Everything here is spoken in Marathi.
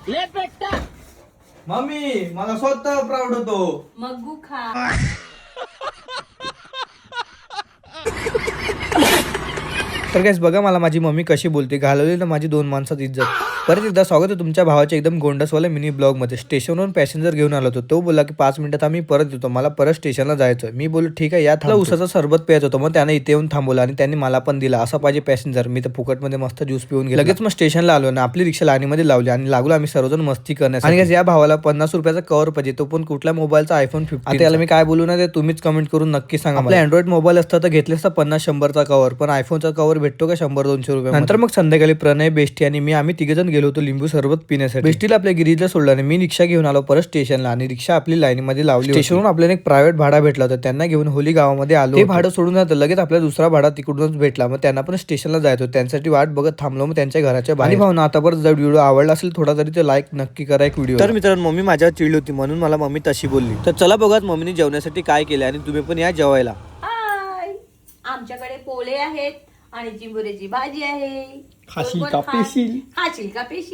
ले पेट्टा मम्मी मला स्वतः प्राऊड होतो. मग्गू खा. तर गाइस बघा मला माझी मम्मी कशी बोलते, घालवली ना माझी 2 माणसात इज्जत. परत एकदा स्वागत आहे तुमच्या भावाच्या एकदम गोंडसवाल्या मिनी ब्लॉग मध्ये. स्टेशनवरून पॅसेंजर घेऊन आलो होतो. तो बोला की 5 मिनिटात आम्ही परत येतो, मला परत स्टेशनला जायचं. मी बोललो ठीक आहे या. थांबला उसाचा सरबत प्यायचं होतं, मग त्याने इथे येऊन थांबवलं आणि त्यांनी मला पण दिला. असं पाहिजे पॅसेंजर. मी तर फुकटमध्ये मस्त ज्यूस पिऊन गेलो. लगेच मग स्टेशनला आलो आणि आपली रिक्षा लाईनीमध्ये लावली आणि लागलो आम्ही सर्वजण मस्ती करण्यासाठी. आणि या भावाला 50 रुपयाचा कव्हर पाहिजे, तो पण कुठल्या मोबाईलचा आयफोन 15. त्याला मी काय बोलू ना ते तुम्हीच कमेंट करून नक्की सांगा. आपला अँड्रॉइड मोबाईल असता तर घेतले असता 50-100चा कव्हर, पण आयफोनचा कव्हर भेटतो का 100-200 रुपये. नंतर मग संध्याकाळी प्रणय, बेस्टी आणि मी आम्ही तिघेजण गेलो होतो लिंबू सरबत पिण्यासाठी. बेस्टीला आपल्या गिरीजला सोडलं आणि मी रिक्षा घेऊन आलो परत स्टेशनला आणि रिक्षा आपली लाईनीमध्ये लावली. स्टेशनवरून आपल्याला एक प्रायव्हेट भाडा भेटला होता, त्यांना घेऊन होली गावामध्ये आलो. ते भाडं सोडून जातं, लगेच आपल्याला दुसरा भाडा तिकडूनच भेटला. मग त्यांना पण स्टेशनला जायचं, त्यांच्यासाठी वाट बघत थांबलो मग त्यांच्या घराच्या बाहेर. भाऊ ना आतापर्यंत जर व्हिडिओ आवडला असेल थोडा तरी ते लाईक नक्की करा एक व्हिडिओ. तर मित्रांनो मम्मी माझ्यावर चिडली होती म्हणून मला मम्मी तशी बोलली. तर चला बघा मम्मीने जेवण्यासाठी काय केलं आणि तुम्ही पण या जेवायला. हाय, आमच्याकडे पोळे आहेत आणि चिंबुऱ्याची भाजी आहे. खाशील बरोबर का खा. पेशील? खाशील का पेशील.